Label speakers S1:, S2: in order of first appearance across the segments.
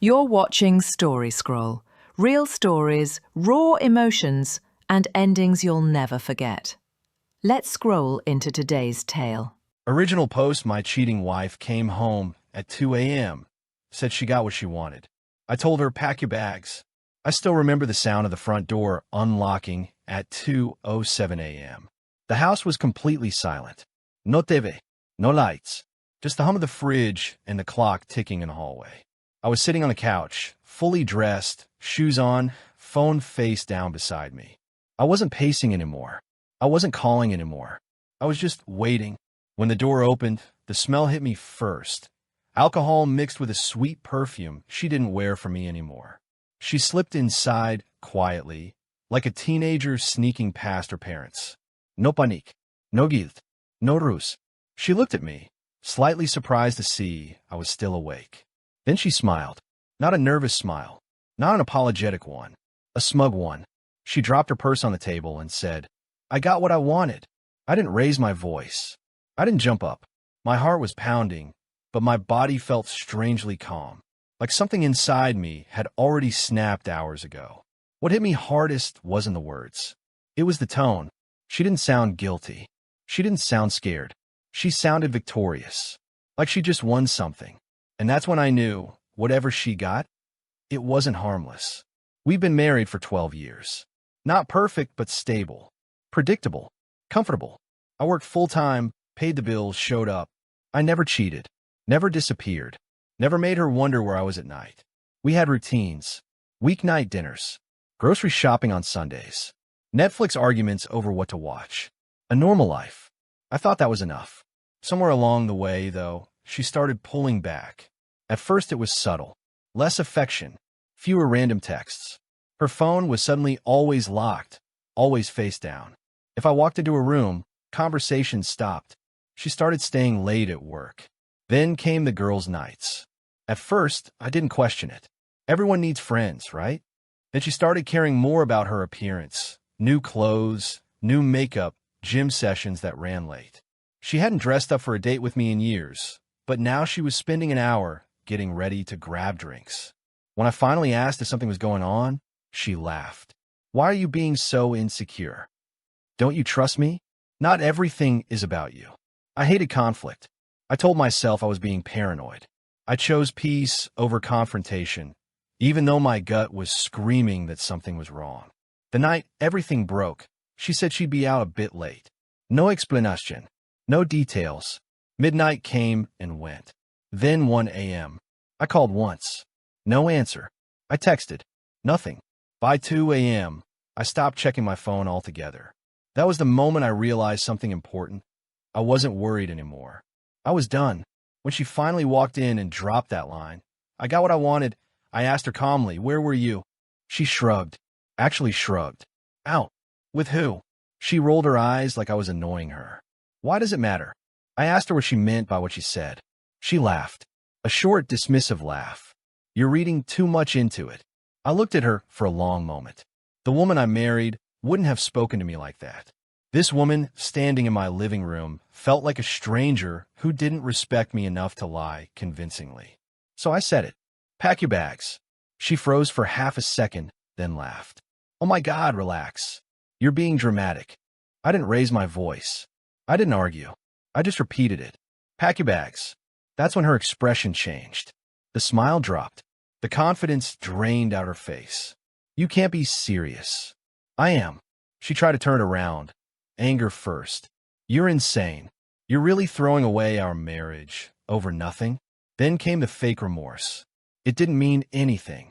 S1: You're watching Story Scroll. Real stories, raw emotions, and endings you'll never forget. Let's scroll into today's tale.
S2: Original post: my cheating wife came home at 2 a.m. Said she got what she wanted. I told her, pack your bags. I still remember the sound of the front door unlocking at 2:07 a.m. The house was completely silent. No TV, no lights, just the hum of the fridge and the clock ticking in the hallway. I was sitting on the couch, fully dressed, shoes on, phone face down beside me. I wasn't pacing anymore. I wasn't calling anymore. I was just waiting. When the door opened, the smell hit me first. Alcohol mixed with a sweet perfume she didn't wear for me anymore. She slipped inside quietly, like a teenager sneaking past her parents. No panique, no guilt, no ruse. She looked at me, slightly surprised to see I was still awake. Then she smiled. Not a nervous smile, not an apologetic one, a smug one. She dropped her purse on the table and said, "I got what I wanted." I didn't raise my voice. I didn't jump up. My heart was pounding, but my body felt strangely calm, like something inside me had already snapped hours ago. What hit me hardest wasn't the words. It was the tone. She didn't sound guilty. She didn't sound scared. She sounded victorious, like she just won something. And that's when I knew, whatever she got, it wasn't harmless. We've been married for 12 years. Not perfect, but stable. Predictable. Comfortable. I worked full-time, paid the bills, showed up. I never cheated. Never disappeared. Never made her wonder where I was at night. We had routines. Weeknight dinners. Grocery shopping on Sundays. Netflix arguments over what to watch. A normal life. I thought that was enough. Somewhere along the way, though, she started pulling back. At first it was subtle. Less affection. Fewer random texts. Her phone was suddenly always locked. Always face down. If I walked into a room, conversation stopped. She started staying late at work. Then came the girls' nights. At first, I didn't question it. Everyone needs friends, right? Then she started caring more about her appearance. New clothes, new makeup, gym sessions that ran late. She hadn't dressed up for a date with me in years, but now she was spending an hour getting ready to grab drinks. When I finally asked if something was going on, she laughed. "Why are you being so insecure? Don't you trust me? Not everything is about you." I hated conflict. I told myself I was being paranoid. I chose peace over confrontation, even though my gut was screaming that something was wrong. The night everything broke, she said she'd be out a bit late. No explanation. No details. Midnight came and went. Then 1 a.m. I called once. No answer. I texted. Nothing. By 2 a.m., I stopped checking my phone altogether. That was the moment I realized something important. I wasn't worried anymore. I was done. When she finally walked in and dropped that line, "I got what I wanted," I asked her calmly, "Where were you?" She shrugged. Actually shrugged. "Out." "With who?" She rolled her eyes like I was annoying her. "Why does it matter?" I asked her what she meant by what she said. She laughed. A short, dismissive laugh. "You're reading too much into it." I looked at her for a long moment. The woman I married wouldn't have spoken to me like that. This woman, standing in my living room, felt like a stranger who didn't respect me enough to lie convincingly. So I said it. "Pack your bags." She froze for half a second, then laughed. "Oh my God, relax. You're being dramatic." I didn't raise my voice. I didn't argue. I just repeated it. "Pack your bags." That's when her expression changed. The smile dropped. The confidence drained out her face. "You can't be serious." "I am." She tried to turn it around. Anger first. "You're insane. You're really throwing away our marriage over nothing?" Then came the fake remorse. "It didn't mean anything.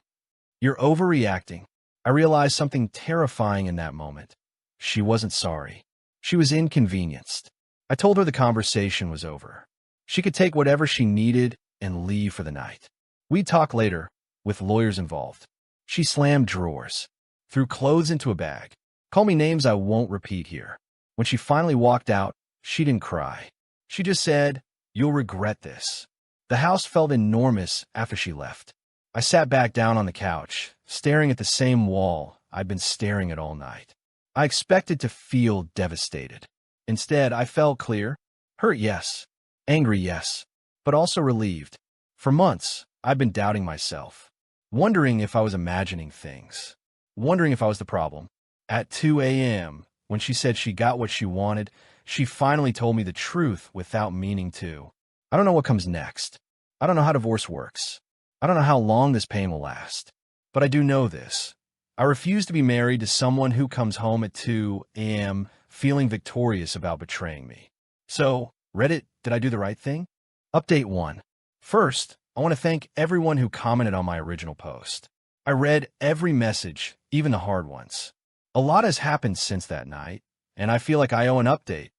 S2: You're overreacting." I realized something terrifying in that moment. She wasn't sorry. She was inconvenienced. I told her the conversation was over. She could take whatever she needed and leave for the night. We'd talk later, with lawyers involved. She slammed drawers, threw clothes into a bag. Call me names I won't repeat here. When she finally walked out, she didn't cry. She just said, "You'll regret this." The house felt enormous after she left. I sat back down on the couch, staring at the same wall I'd been staring at all night. I expected to feel devastated. Instead, I felt clear. Hurt, yes. Angry, yes. But also relieved. For months, I'd been doubting myself. wondering if I was imagining things, wondering if I was the problem. At 2 a.m., when she said she got what she wanted, she finally told me the truth without meaning to. I don't know what comes next. I don't know how divorce works. I don't know how long this pain will last. But I do know this. I refuse to be married to someone who comes home at 2 a.m. feeling victorious about betraying me. So, Reddit, did I do the right thing? Update 1. First, I want to thank everyone who commented on my original post. I read every message, even the hard ones. A lot has happened since that night, and I feel like I owe an update,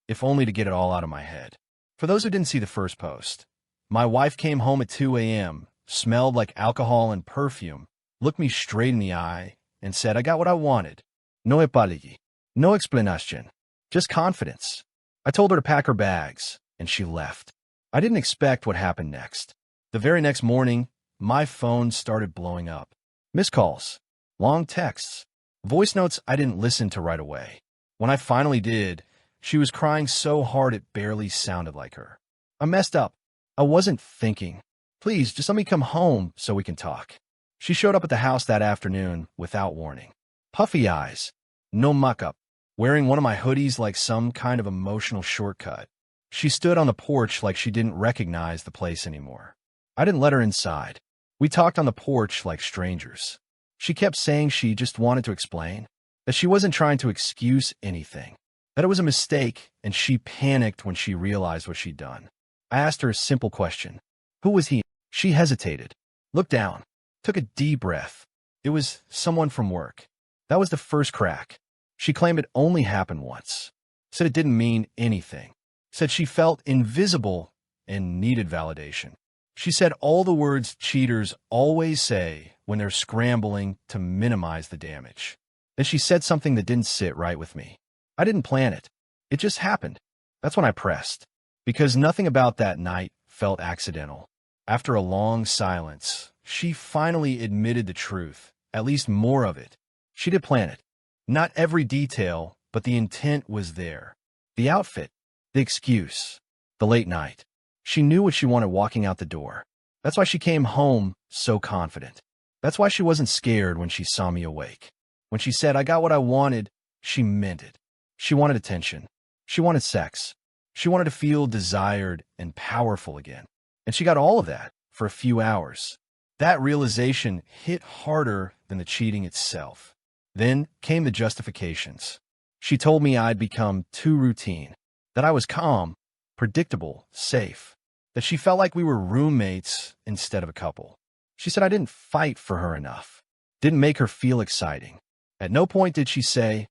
S2: if only to get it all out of my head. For those who didn't see the first post, my wife came home at 2 a.m., smelled like alcohol and perfume, looked me straight in the eye, and said, "I got what I wanted. No apology, no explanation, just confidence." I told her to pack her bags, and she left. I didn't expect what happened next. The very next morning, my phone started blowing up. Missed calls, long texts, voice notes I didn't listen to right away. When I finally did, she was crying so hard it barely sounded like her. I messed up. I wasn't thinking. Please, just let me come home so we can talk. She showed up at the house that afternoon without warning. Puffy eyes, no muck-up, wearing one of my hoodies like some kind of emotional shortcut. She stood on the porch like she didn't recognize the place anymore. I didn't let her inside. We talked on the porch like strangers. She kept saying she just wanted to explain, that she wasn't trying to excuse anything, that it was a mistake, and she panicked when she realized what she'd done. I asked her a simple question. Who was he? She hesitated, looked down, took a deep breath. It was someone from work. That was the first crack. She claimed it only happened once. Said it didn't mean anything. Said she felt invisible and needed validation. She said all the words cheaters always say when they're scrambling to minimize the damage. Then she said something that didn't sit right with me. I didn't plan it. It just happened. That's when I pressed. Because nothing about that night felt accidental. After a long silence, she finally admitted the truth, at least more of it. She did plan it. Not every detail, but the intent was there. The outfit, the excuse, the late night. She knew what she wanted walking out the door. That's why she came home so confident. That's why she wasn't scared when she saw me awake. When she said, "I got what I wanted," she meant it. She wanted attention. She wanted sex. She wanted to feel desired and powerful again. And she got all of that for a few hours. That realization hit harder than the cheating itself. Then came the justifications. She told me I'd become too routine, that I was calm, predictable, safe, that she felt like we were roommates instead of a couple. She said I didn't fight for her enough, didn't make her feel exciting. At no point did she say,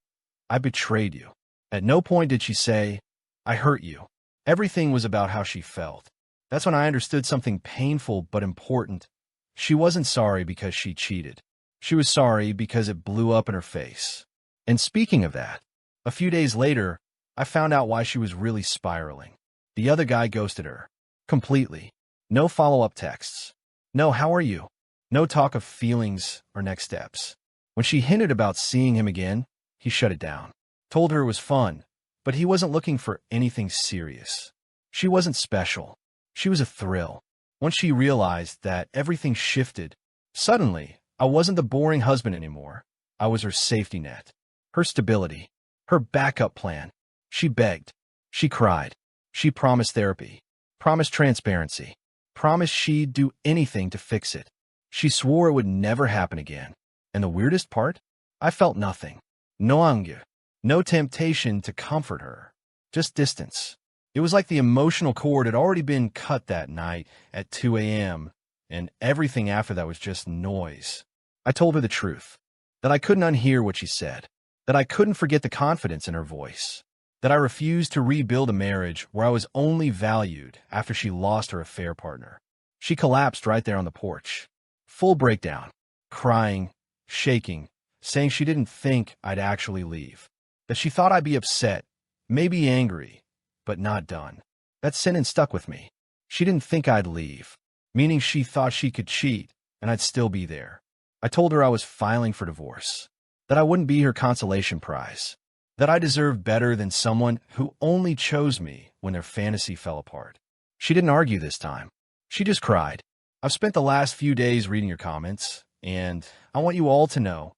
S2: "I betrayed you." At no point did she say, "I hurt you." Everything was about how she felt. That's when I understood something painful but important. She wasn't sorry because she cheated. She was sorry because it blew up in her face. And speaking of that, a few days later, I found out why she was really spiraling. The other guy ghosted her. Completely. No follow-up texts. No "how are you?" No talk of feelings or next steps. When she hinted about seeing him again, he shut it down. Told her it was fun, but he wasn't looking for anything serious. She wasn't special. She was a thrill. Once she realized that, everything shifted. Suddenly, I wasn't the boring husband anymore. I was her safety net, her stability, her backup plan. She begged. She cried. She promised therapy, promised transparency, promised she'd do anything to fix it. She swore it would never happen again. And the weirdest part? I felt nothing. No anger. No temptation to comfort her. Just distance. It was like the emotional cord had already been cut that night at 2 a.m., and everything after that was just noise. I told her the truth, that I couldn't unhear what she said, that I couldn't forget the confidence in her voice, that I refused to rebuild a marriage where I was only valued after she lost her affair partner. She collapsed right there on the porch. Full breakdown, crying, shaking, saying she didn't think I'd actually leave, that she thought I'd be upset, maybe angry, but not done. That sentence stuck with me. She didn't think I'd leave, meaning she thought she could cheat and I'd still be there. I told her I was filing for divorce, that I wouldn't be her consolation prize, that I deserved better than someone who only chose me when their fantasy fell apart. She didn't argue this time. She just cried. I've spent the last few days reading your comments, and I want you all to know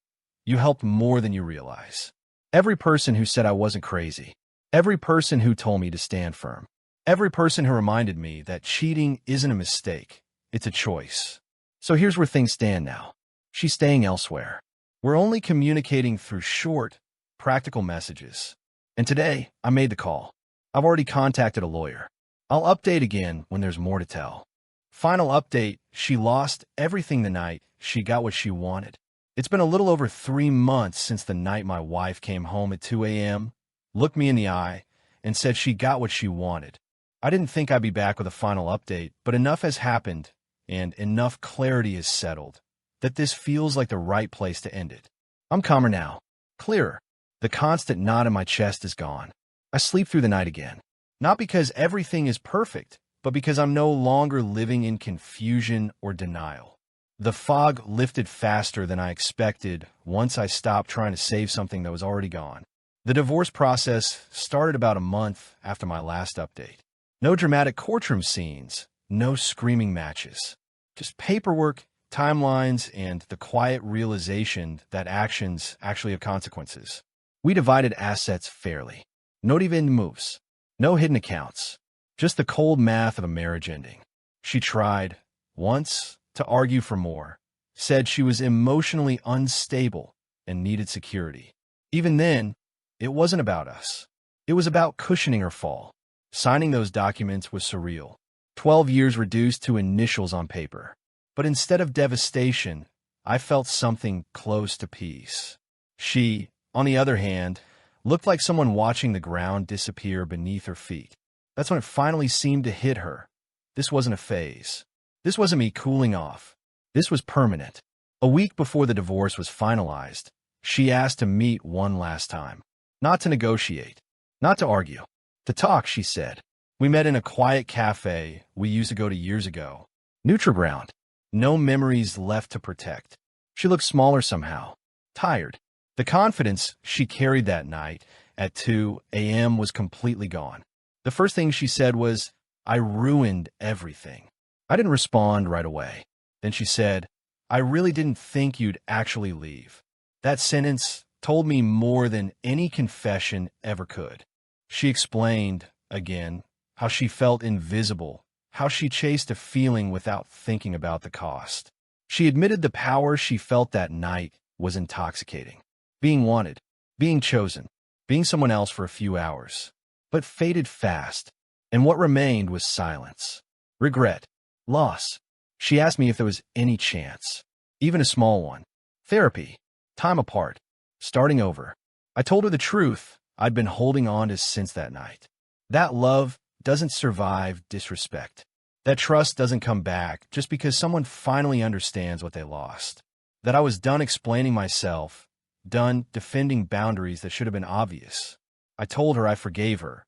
S2: you helped more than you realize. Every person who said I wasn't crazy, every person who told me to stand firm, every person who reminded me that cheating isn't a mistake, it's a choice. So here's where things stand now. She's staying elsewhere. We're only communicating through short, practical messages. And today, I made the call. I've already contacted a lawyer. I'll update again when there's more to tell. Final update, she lost everything the night she got what she wanted. It's been a little over 3 months since the night my wife came home at 2 a.m., looked me in the eye, and said she got what she wanted. I didn't think I'd be back with a final update, but enough has happened, and enough clarity is settled, that this feels like the right place to end it. I'm calmer now, clearer. The constant knot in my chest is gone. I sleep through the night again. Not because everything is perfect, but because I'm no longer living in confusion or denial. The fog lifted faster than I expected once I stopped trying to save something that was already gone. The divorce process started about a month after my last update. No dramatic courtroom scenes, no screaming matches. Just paperwork, timelines, and the quiet realization that actions actually have consequences. We divided assets fairly. No dividend moves. No hidden accounts. Just the cold math of a marriage ending. She tried, once, to argue for more, said she was emotionally unstable and needed security. Even then, it wasn't about us. It was about cushioning her fall. Signing those documents was surreal. 12 years reduced to initials on paper. But instead of devastation, I felt something close to peace. She, on the other hand, looked like someone watching the ground disappear beneath her feet. That's when it finally seemed to hit her. This wasn't a phase. This wasn't me cooling off. This was permanent. A week before the divorce was finalized, she asked to meet one last time. Not to negotiate. Not to argue. To talk, she said. We met in a quiet cafe we used to go to years ago. Neutral ground. No memories left to protect. She looked smaller somehow. Tired. The confidence she carried that night at 2 a.m. was completely gone. The first thing she said was, "I ruined everything." I didn't respond right away. Then she said, "I really didn't think you'd actually leave." That sentence told me more than any confession ever could. She explained, again, how she felt invisible, how she chased a feeling without thinking about the cost. She admitted the power she felt that night was intoxicating. Being wanted, being chosen, being someone else for a few hours, but faded fast, and what remained was silence, regret, loss. She asked me if there was any chance, even a small one. Therapy, time apart, starting over. I told her the truth I'd been holding on to since that night. That love doesn't survive disrespect. That trust doesn't come back just because someone finally understands what they lost. That I was done explaining myself, done defending boundaries that should have been obvious. I told her I forgave her.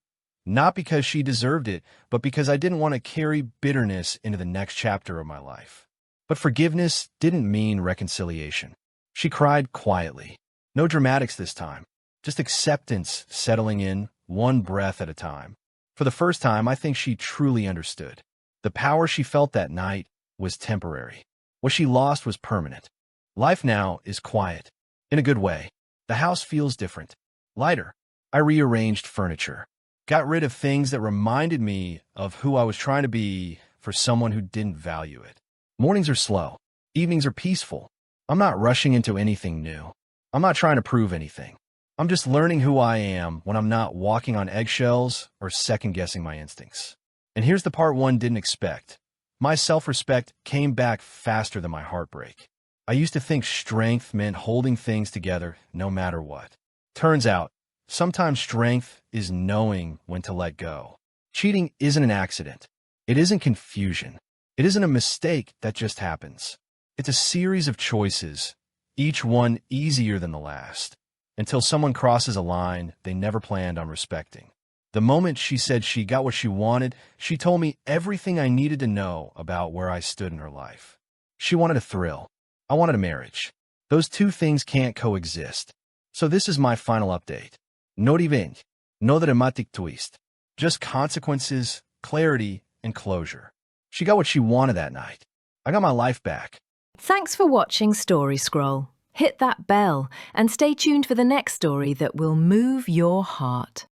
S2: Not because she deserved it, but because I didn't want to carry bitterness into the next chapter of my life. But forgiveness didn't mean reconciliation. She cried quietly. No dramatics this time. Just acceptance settling in, one breath at a time. For the first time, I think she truly understood. The power she felt that night was temporary. What she lost was permanent. Life now is quiet. In a good way. The house feels different. Lighter. I rearranged furniture. Got rid of things that reminded me of who I was trying to be for someone who didn't value it. Mornings are slow. Evenings are peaceful. I'm not rushing into anything new. I'm not trying to prove anything. I'm just learning who I am when I'm not walking on eggshells or second-guessing my instincts. And here's the part one didn't expect. My self-respect came back faster than my heartbreak. I used to think strength meant holding things together no matter what. Turns out, sometimes strength is knowing when to let go. Cheating isn't an accident. It isn't confusion. It isn't a mistake that just happens. It's a series of choices, each one easier than the last, until someone crosses a line they never planned on respecting. The moment she said she got what she wanted, she told me everything I needed to know about where I stood in her life. She wanted a thrill. I wanted a marriage. Those two things can't coexist. So this is my final update. No revenge, no dramatic twist. Just consequences, clarity, and closure. She got what she wanted that night. I got my life back.
S1: Thanks for watching Story Scroll. Hit that bell and stay tuned for the next story that will move your heart.